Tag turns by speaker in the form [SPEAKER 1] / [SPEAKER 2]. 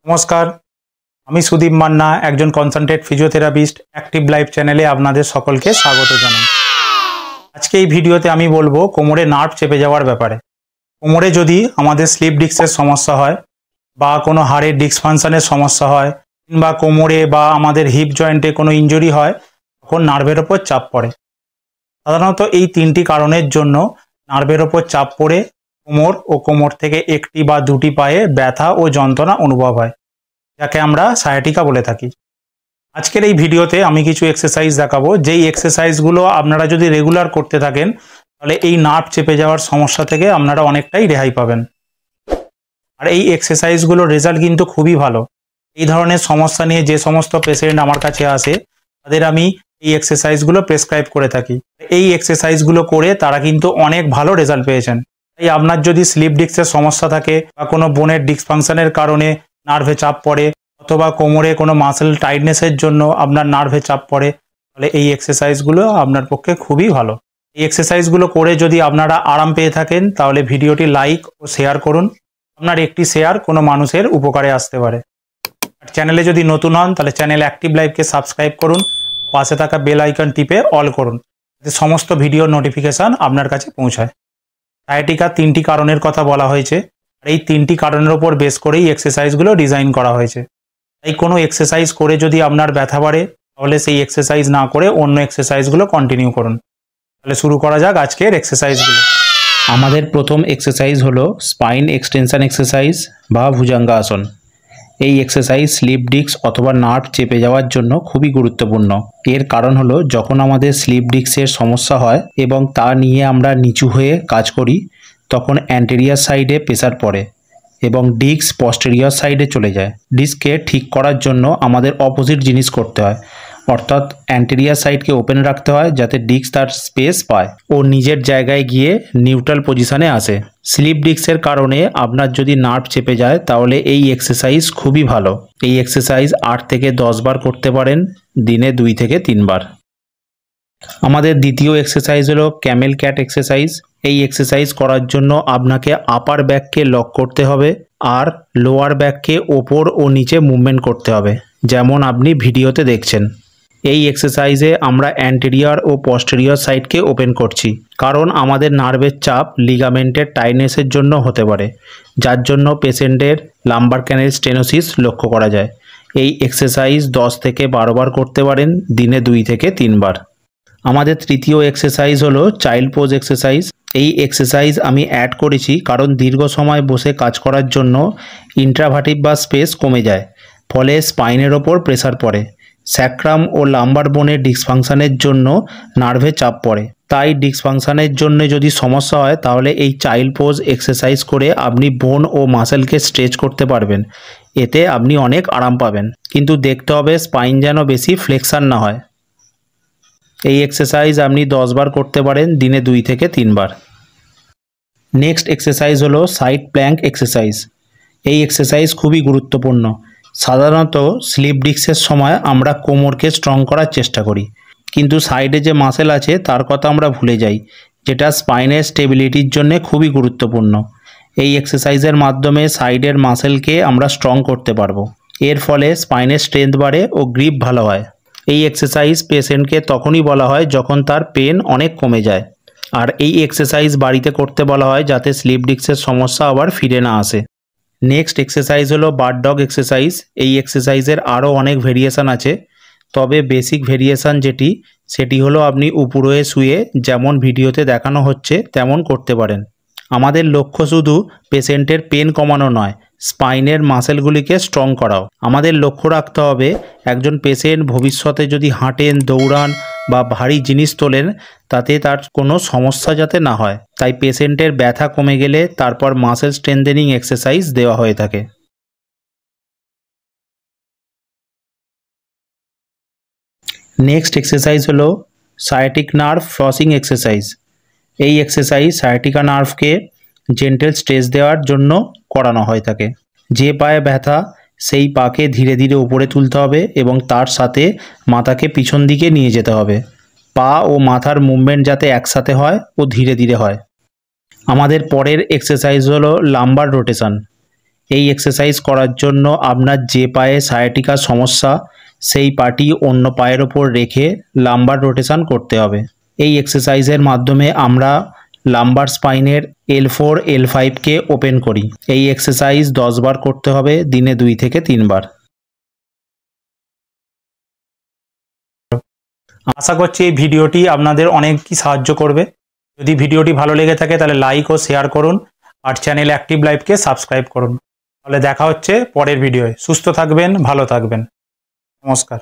[SPEAKER 1] নমস্কার, আমি সুদীপ মান্না, একজন কনসালটেন্ট ফিজিওথেরাপিস্ট। অ্যাক্টিভ লাইফ চ্যানেলে আপনাদের সকলকে স্বাগত জানাই। আজকে এই ভিডিওতে আমি বলবো কোমরে নার্ভ চেপে যাওয়ার ব্যাপারে। কোমরে যদি আমাদের স্লিপ ডিস্কের সমস্যা হয় বা কোনো হাড়ের ডিসফাংশনের সমস্যা হয় কিংবা কোমরে বা আমাদের হিপ জয়েন্টে কোনো ইনজুরি হয়, তখন নার্ভের ওপর চাপ পড়ে। সাধারণত এই তিনটি কারণের জন্য নার্ভের ওপর চাপ পড়ে কোমর ও কোমর থেকে একটি বা দুটি পায়ে ব্যথা ও যন্ত্রণা অনুভব হয়, যাকে আমরা সায়াটিকা বলে থাকি। আজকের এই ভিডিওতে আমি কিছু এক্সারসাইজ দেখাবো, যেই এক্সারসাইজগুলো আপনারা যদি রেগুলার করতে থাকেন তাহলে এই নার্ভ চেপে যাওয়ার সমস্যা থেকে আপনারা অনেকটাই রেহাই পাবেন। আর এই এক্সারসাইজগুলোর রেজাল্ট কিন্তু খুবই ভালো। এই ধরনের সমস্যা নিয়ে যে সমস্ত পেশেন্ট আমার কাছে আসে তাদের আমি এই এক্সারসাইজগুলো প্রেসক্রাইব করে থাকি। এই এক্সারসাইজগুলো করে তারা কিন্তু অনেক ভালো রেজাল্ট পেয়েছেন। তাই আপনার যদি স্লিপ ডিস্কের সমস্যা থাকে বা কোনো বোনের ডিসফাংশনের কারণে নার্ভে চাপ পড়ে অথবা কোমরে কোনো মাসেল টাইটনেসের জন্য আপনার নার্ভে চাপ পড়ে, তাহলে এই এক্সারসাইজগুলো আপনার পক্ষে খুবই ভালো। এই এক্সারসাইজগুলো করে যদি আপনারা আরাম পেয়ে থাকেন তাহলে ভিডিওটি লাইক ও শেয়ার করুন। আপনার একটি শেয়ার কোনো মানুষের উপকারে আসতে পারে। আর চ্যানেলে যদি নতুন হন তাহলে চ্যানেল অ্যাক্টিভ লাইফকে সাবস্ক্রাইব করুন, পাশে থাকা বেল আইকন টিপে অল করুন, যাতে সমস্ত ভিডিওর নোটিফিকেশান আপনার কাছে পৌঁছায়। সায়াটিকার তিনটি কারণের কথা বলা হয়েছে, আর এই তিনটি কারণের ওপর বেস করেই এক্সারসাইজগুলো ডিজাইন করা হয়েছে। তাই কোনো এক্সারসাইজ করে যদি আপনার ব্যথা বাড়ে তাহলে সেই এক্সারসাইজ না করে অন্য এক্সারসাইজগুলো কন্টিনিউ করুন। তাহলে শুরু করা যাক আজকের এক্সারসাইজগুলো। আমাদের প্রথম এক্সারসাইজ হলো স্পাইন এক্সটেনশন এক্সারসাইজ বা ভুজঙ্গাসন। এই এক্সারসাইজ স্লিপ ডিস্ক অথবা নার্ভ চেপে যাওয়ার জন্য খুবই গুরুত্বপূর্ণ। এর কারণ হলো যখন আমাদের স্লিপ ডিস্কের সমস্যা হয় এবং তা নিয়ে আমরা নিচু হয়ে কাজ করি, তখন অ্যান্টেরিয়ার সাইডে প্রেসার পড়ে এবং ডিস্ক পস্টেরিয়র সাইডে চলে যায়। ডিস্ককে ঠিক করার জন্য আমাদের অপোজিট জিনিস করতে হয়, অর্থাৎ অ্যান্টেরিয়ার সাইডকে ওপেন রাখতে হয় যাতে ডিস্ক তার স্পেস পায় ও নিজের জায়গায় গিয়ে নিউট্রাল পজিশনে আসে। স্লিপ ডিস্কের কারণে আপনার যদি নার্ভ চেপে যায় তাহলে এই এক্সারসাইজ খুবই ভালো। এই এক্সারসাইজ 8 থেকে 10 বার করতে পারেন, দিনে 2 থেকে 3 বার। আমাদের দ্বিতীয় এক্সারসাইজ হলো ক্যামেল ক্যাট এক্সারসাইজ। এই এক্সারসাইজ করার জন্য আপনাকে আপার ব্যাককে লক করতে হবে আর লোয়ার ব্যাককে ওপর ও নিচে মুভমেন্ট করতে হবে, যেমন আপনি ভিডিওতে দেখছেন। এই এক্সারসাইজে আমরা অ্যান্টেরিয়র ও পস্টেরিয়র সাইডকে ওপেন করছি, কারণ আমাদের নার্ভের চাপ লিগামেন্টের টাইটনেসের জন্য হতে পারে, যার জন্য পেশেন্টের লাম্বার ক্যানেল স্টেনোসিস লক্ষ্য করা যায়। এই এক্সারসাইজ 10 থেকে 12 বার করতে পারেন, দিনে 2 থেকে 3 বার। আমাদের তৃতীয় এক্সারসাইজ হলো চাইল্ড পোজ এক্সারসাইজ। এই এক্সারসাইজ আমি অ্যাড করেছি কারণ দীর্ঘ সময় বসে কাজ করার জন্য ইন্ট্রাভার্টিভ বা স্পেস কমে যায়, ফলে স্পাইনের ওপর প্রেসার পড়ে। স্যাক্রাম ও লাম্বার বোনের ডিসফাংশনের জন্য নার্ভে চাপ পড়ে। তাই ডিসফাংশনের জন্য যদি সমস্যা হয় তাহলে এই চাইল্ড পোজ এক্সারসাইজ করে আপনি বোন ও মাসেলকে স্ট্রেচ করতে পারবেন। এতে আপনি অনেক আরাম পাবেন, কিন্তু দেখতে হবে স্পাইন যেন বেশি ফ্লেক্সার না হয়। এই এক্সারসাইজ আপনি 10 বার করতে পারেন, দিনে 2 থেকে 3 বার। নেক্সট এক্সারসাইজ হলো সাইড প্ল্যাঙ্ক এক্সারসাইজ। এই এক্সারসাইজ খুবই গুরুত্বপূর্ণ। সাধারণত স্লিপ ডিস্কের সময় আমরা কোমরকে স্ট্রং করার চেষ্টা করি, কিন্তু সাইডে যে মাসেল আছে তার কথা আমরা ভুলে যাই, যেটা স্পাইনের স্টেবিলিটির জন্য খুবই গুরুত্বপূর্ণ। এই এক্সারসাইজের মাধ্যমে সাইডের মাসেলকে আমরা স্ট্রং করতে পারবো। এর ফলে স্পাইনের স্ট্রেংথ বাড়ে ও গ্রিপ ভালো হয়। এই এক্সারসাইজ পেশেন্টকে তখনই বলা হয় যখন তার পেন অনেক কমে যায়, আর এই এক্সারসাইজ বাড়িতে করতে বলা হয় যাতে স্লিপ ডিস্কের সমস্যা আবার ফিরে না আসে। নেক্সট এক্সারসাইজ হলো বার্ড ডগ এক্সারসাইজ। এই এক্সারসাইজের আরও অনেক ভেরিয়েশান আছে, তবে বেসিক ভেরিয়েশান সেটি হলো আপনি উপরে শুয়ে যেমন ভিডিওতে দেখানো হচ্ছে তেমন করতে পারেন। আমাদের লক্ষ্য শুধু পেশেন্টের পেন কমানো নয়, স্পাইনের মাসেলগুলিকে স্ট্রং করাও। আমাদের লক্ষ্য রাখতে হবে একজন পেশেন্ট ভবিষ্যতে যদি হাঁটেন, দৌড়ান বা ভারী জিনিস তোলেন তাতে তার কোনো সমস্যা যাতে না হয়। তাই পেশেন্টের ব্যথা কমে গেলে তারপর মাসেল স্ট্রেংথেনিং এক্সারসাইজ দেওয়া হয়ে থাকে। নেক্সট এক্সারসাইজ হলো সায়াটিক নার্ভ ফ্লসিং এক্সারসাইজ। এই এক্সারসাইজ সায়াটিকা নার্ভকে জেন্টেল স্ট্রেচ দেওয়ার জন্য করানো হয়ে থাকে। যে পায়ে ব্যথা সেই পাকে ধীরে ধীরে উপরে তুলতে হবে এবং তার সাথে মাথাকে পিছন দিকে নিয়ে যেতে হবে। পা ও মাথার মুভমেন্ট যাতে একসাথে হয় ও ধীরে ধীরে হয়। আমাদের পরের এক্সারসাইজ হলো লাম্বার রোটেশন। এই এক্সারসাইজ করার জন্য আপনার যে পায়ে সায়াটিকার সমস্যা সেই পাটি অন্য পায়ের ওপর রেখে লাম্বার রোটেশন করতে হবে। এই এক্সারসাইজের মাধ্যমে আমরা লাম্বার স্পাইনের L4 L5কে ওপেন করি। এই এক্সারসাইজ 10 বার করতে হবে, দিনে 2 থেকে 3 বার। আশা করছি এই ভিডিওটি আপনাদের অনেকই সাহায্য করবে। যদি ভিডিওটি ভালো লেগে থাকে তাহলে লাইক ও শেয়ার করুন আর চ্যানেল অ্যাক্টিভ লাইফকে সাবস্ক্রাইব করুন। তাহলে দেখা হচ্ছে পরের ভিডিওয়ে। সুস্থ থাকবেন, ভালো থাকবেন। নমস্কার।